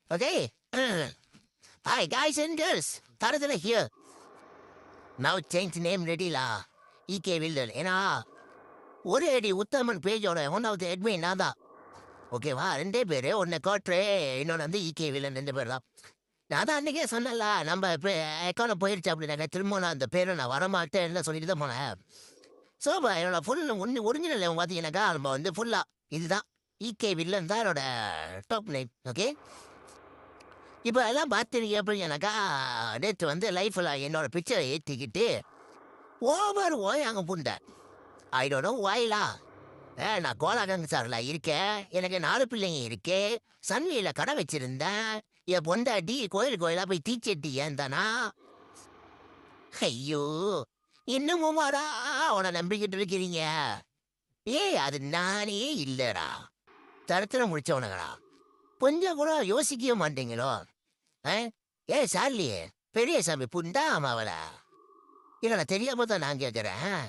Okay? Hi, guys and girls. Taradana here. Now change the name ready la. EK Villan. ஏன்னா ஒரு அடி உத்தமன் பேஜோட ஒன்னாவது admin நான் தான். ஓகேவா? ரெண்டே பேரு ஒன்னு கோட்ரே இன்னொன்று வந்து EK வில்லன் 2 பேர் தான். நான் தான் அன்னைக்கே சொன்னேன்ல நம்ம அக்கௌண்ட் போயிடுச்சு அப்படின்னாங்க திரும்ப நான் அந்த பேரை நான் வரமாட்டேன்னு சொல்லிட்டு தான் போனேன். ஸோ என்னோட ஃபுல் ஒரிஜினல் பார்த்தீங்கன்னாக்கா நம்ம வந்து ஃபுல்லாக இதுதான் EK வில்லன் தான் என்னோட டாப் நேம். ஓகே, இப்போ எல்லாம் பார்த்துருக்கீங்க அப்படின்னாக்கா நேற்று வந்து லைஃப்பில் என்னோட பிக்சரை ஏற்றிக்கிட்டு ஓவர் அங்கே புண்டேன். ஐ டோன்ட் நோ வாயிலா. நான் கோலாகங்க சார்ல இருக்கேன், எனக்கு 4 பிள்ளைங்க இருக்கு, சன்வியில் கடை வச்சிருந்தேன், என் பொண்டாட்டி கோயிலாக போய் தீச்சட்டி ஏந்தானா. ஐயோ, இன்னமுமாடா அவனை நம்பிக்கிட்டு இருக்கிறீங்க? அது நானே இல்லைடா, தரத்திர முடிச்சவனுங்கடா. கொஞ்சம் கூட யோசிக்கவே மாட்டீங்களோ? சார்லி பெரிய சாமி புண்டா அம்மாவளா? இல்லை நான் தெரியாம தான் நான் கேட்குறேன்.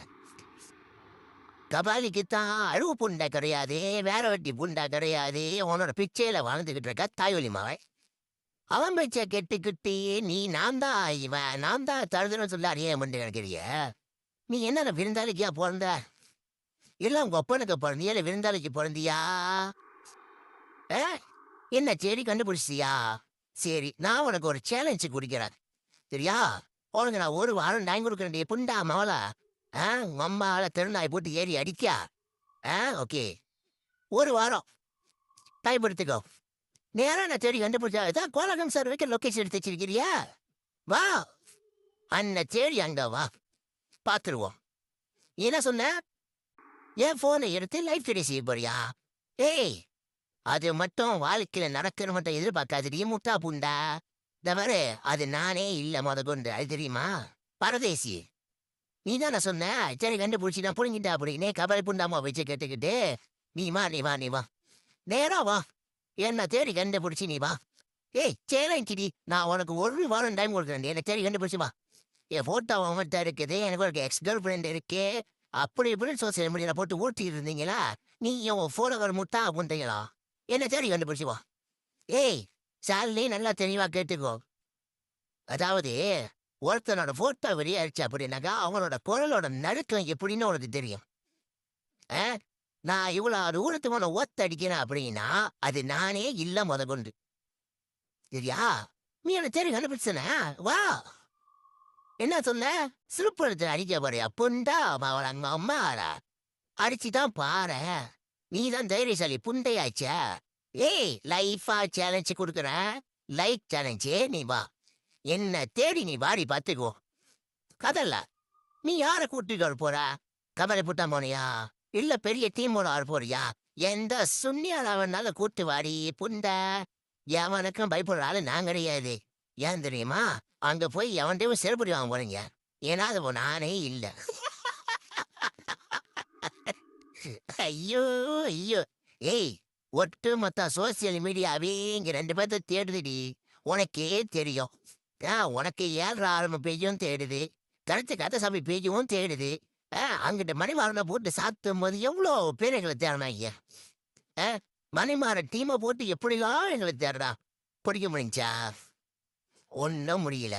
கபாலிக்கு தான் அழுவு புண்டா கிடையாது, வேற வட்டி புண்டா கிடையாது, உன்னோட பிச்சையில வாழ்ந்துகிட்டு இருக்க தாய்வலி மாவன். அவன் பிச்சை கெட்டுக்கிட்டு நீ நான் தான் இவன் நான் தான் தருதுன்னு சொல்ல அறிய முடியும் நினைக்கிறிய? நீ என்ன விருந்தாளிக்கா பிறந்த? இல்லை உங்க ஒப்பனுக்கு பிறந்தியா இல்லை விருந்தாளிக்கு பிறந்தியா? என்ன சரி கண்டுபிடிச்சியா? சரி, நான் உனக்கு ஒரு சேலஞ்சு குடிக்கிறேன் சரியா? உனக்கு நான் 1 வாரம் டைம் கொடுக்குறேன் புண்டா மவளா. உங்க அம்மாவில் திருநாய் போட்டு ஏறி அடிக்கா. ஓகே, 1 வாரம் டைம் எடுத்துக்கோ. நேரம் நான் தேடி கண்டுபிடிச்சா இதான் கோலகம் சார் வைக்க லொக்கேஷன் எடுத்து வச்சிருக்கிறியா? வா அண்ண தேடி அங்க வா, பார்த்துருவோம். என்ன சொன்ன? என் ஃபோனை எடுத்து லைஃப் தெரிய செய்ய போறியா? அது மட்டும் வாழ்க்கையில் நடக்கிற மட்டும் எதிர்பார்க்காதடி முட்டா புண்டா. தவறு அது நானே இல்லை கொண்டு, அது தெரியுமா? பரதேசி நீ தானே சொன்ன சரி கண்டுபிடிச்சி நான் புரிஞ்சிட்டா அப்படின்னே கபலை புண்டாமா வச்சு கேட்டுக்கிட்டு நீ வா நேரா வா, என்ன தேடி கண்டுபிடிச்சி நீ வா. சேலஞ்சிடி, நான் உனக்கு 1 வாரம் டைம் கொடுக்குறேன், என்னை தேடி கண்டுபிடிச்சி வா. என் ஃபோட்டோ அவன்கிட்ட இருக்குது, எனக்கு ஒரு எக்ஸ் கேர்ள் ஃப்ரெண்ட் இருக்கு, அப்படி இப்படின்னு சோசியல் மீடியாவில் போட்டு ஊட்டிட்டு இருந்தீங்களா? நீ என் ஃபோட்டோ முட்டா அப்படின்றீங்களா? என்ன தேடி கண்டுபிடிச்சி வா. சாலி நல்லா தெளிவா கேட்டுக்கோ. அதாவது ஒருத்தனோட போட்டோ வெளியாச்சு அப்படின்னாக்கா அவனோட குரலோட நடுக்கம் எப்படின்னு உனக்கு தெரியும். நான் இவ்வளவு தூரத்துக்கு ஒத்த அடிக்கிறேன் அப்படின்னா அது நானே இல்ல கொண்டு சரியா? நீ என்ன தேடி கண்டுபிடிச்சன வா. என்ன சொன்ன? சிறுப்படுத்த அடிக்க போறியா புண்டா? அவளை அங்க அம்மாடா அடிச்சுதான் பாரு, நீதான் தைரியசாலி புண்டையாச்சா. லைஃபா சேலஞ்சு கொடுக்குறேன், லைக் சேலஞ்சே. நீ வா, என்ன தேடி நீ வாடி பார்த்துக்கோ. கதல்ல நீ யாரை கூட்டிட்டு வர போற? கபலை புட்டா போனியா இல்ல பெரிய டீமோட வர போறியா? எந்த சுண்ணியால கூட்டு வாடி புண்ட. எவனுக்கும் பயப்படுற ஆளு நான் கிடையாது. ஏன் தெரியுமா? அங்க போய் எவன்டையும் செருப்படி வாங்க போறீங்க, ஏன்னா அது நானே இல்லை. ஐயோ ஐயோ. ஒட்டு மொத்த சோசியல் மீடியாவே இங்க 2 பேர்த்த தேடுதுடி, உனக்கே தெரியும். உனக்கு 7 ஆரம்ப பேஜும் தேடுது, கருத்து சபை பேஜும் தேடுது. அங்கிட்ட மணிமாறனை போட்டு சாத்தும் போது எவ்வளோ பேர் எங்களை தேடினாங்க. மணிமாற டீமை போட்டு எப்படிலாம் எங்களை தேடுறா. பிடிக்க முடிஞ்சா? ஒன்றும் முடியல.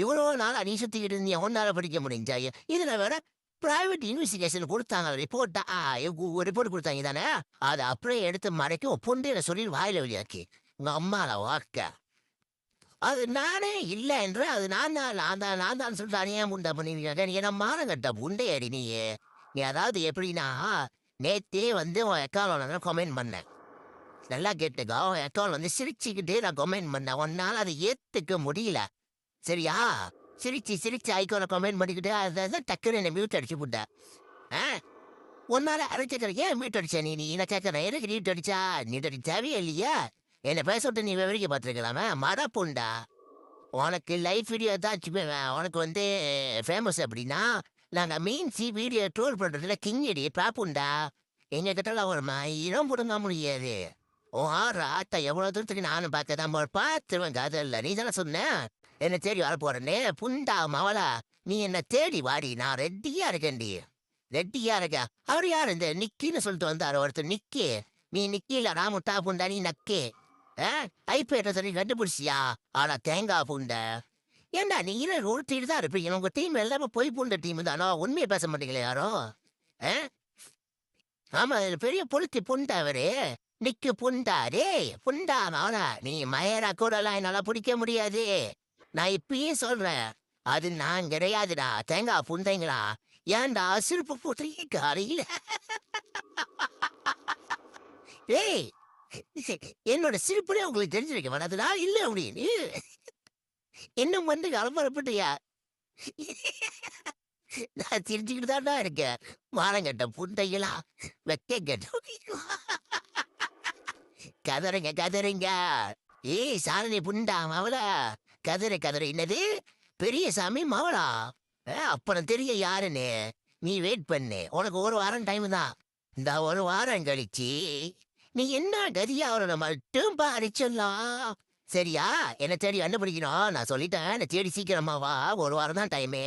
இவ்வளோ நாள் நீ சுத்திக்கிட்டு இருந்தியா, ஒன்னால பிடிக்க முடிஞ்சா? இதுல வேற பிரைவேட் இன்வெஸ்டிகேஷன் கொடுத்தாங்க, ரிப்போர்ட் கொடுத்தாங்க தானே, அதை அப்படியே எடுத்து மறைக்கும் பொண்டையில சொல்லி வாயில வழியாக்கி உங்க அம்மால வாக்க. அது நானே இல்லை என்று அது நான் தான் சொல்லிட்டு அணியா முண்டா பண்ணிருக்க. நீ என்ன மானம் கட்ட புண்டையடி நீ அதாவது எப்படின்னா நேத்தே வந்து உன் அக்கௌண்ட்ல கமெண்ட் பண்ணேன். நல்லா கேட்டுக்கோ, உன் அக்கௌண்ட் வந்து சிரிச்சுக்கிட்டே நான் கமெண்ட் பண்ணேன். உன்னால அதை ஏத்துக்க முடியல சரியா? சிரிச்சு ஐக்கோனை கமெண்ட் பண்ணிக்கிட்டு அதான் டக்குன்னு என்னை மியூட் அடிச்சு விட்டேன். ஒன்னால அரைச்ச ஏன் மியூட் அடிச்சா? நீ என்ன கேட்கறேன், எனக்கு நீட் அடிச்சா? நீட் அடிச்சாவே இல்லையா? என்னை பேச விட்டு நீ விவரிக்க பார்த்துருக்கலாமே மரப்புண்டா. உனக்கு லைஃப் வீடியோ ஏதாச்சும் உனக்கு வந்து ஃபேமஸ் அப்படின்னா நாங்கள் மீன்ஸி வீடியோ ட்ரோல் பண்ணுறதுல கிங்கடி பாப்புண்டா. எங்கள் கிட்டலாம் ஒரு இடம் போடுங்க முடியாது. ஆட்டை எவ்வளோ தூரத்துக்கு நானும் பார்க்க தான் பார்த்துருவேன். அதில் நீ தானே சொன்னேன் என்ன தேடி வர போறேன்னு புண்டா மவளா. நீ என்ன தேடி வாடி, நான் ரெட்டியா இருக்கேன்டி, ரெட்டியா இருக்க. அவர் யார்? இந்த நிக்கின்னு சொல்லிட்டு வந்தாரு ஒருத்தர். நிக்கி, நீ நிக்கில ராமுட்டா புண்டா, நீ நக்கே. ஆ? ஐபேட்டை சொல்லி கண்டுபிடிச்சியா? ஆனா தேங்காய் புண்டை. ஏன்டா நீங்களே உருட்டிட்டு தான் இருப்பீங்க. உங்க டீம் எல்லாமே பொய் புண்ட டீம் தானோ? உண்மையை பேச மாட்டீங்களே யாரும்? ஆ? ஆமா, இது பெரிய புளுத்தி புண்டை அவரு. நிக்கு புண்டா. டேய் புண்டா மவனா, நீ மயரா கூடலாம் என்னால பிடிக்க முடியாது. நான் இப்பயே சொல்றேன். அது நான் கிடையாதுடா. தேங்காய் புண்டைங்களா? ஏன்டா சிரிப்பு போட்டுறீங்க காலையில? டேய் என்னோட சிரிப்புனே உங்களுக்கு தெரிஞ்சிருக்க வேணாதுடா. இல்ல அப்படின்னு. இன்னும் வந்து கலப்படப்பட்டியா? நான் சிரிச்சுக்கிட்டு தான்டா இருக்கேன். மானங்கெட்ட புண்டைகளா? வெக்க கெட்ட கதறுங்க கதறுங்க. ஏய் சாரணி புண்டா மவளா, கதறு கதறு. என்னது பெரிய சாமி மவளா? அப்புறம் தெரியும் யாருன்னு. நீ வெயிட் பண்ணு, உனக்கு ஒரு வாரம் டைம் தான். இந்த ஒரு வாரம் கழிச்சு நீ என்ன கதியாவரனை மட்டும் பாரிச்சிடலாம். சரியா? என்ன தேடி கண்டுபிடிக்கணும். நான் சொல்லிட்டேன், என்ன தேடி சீக்கிரமா வா. ஒரு வாரம் தான் டைமு.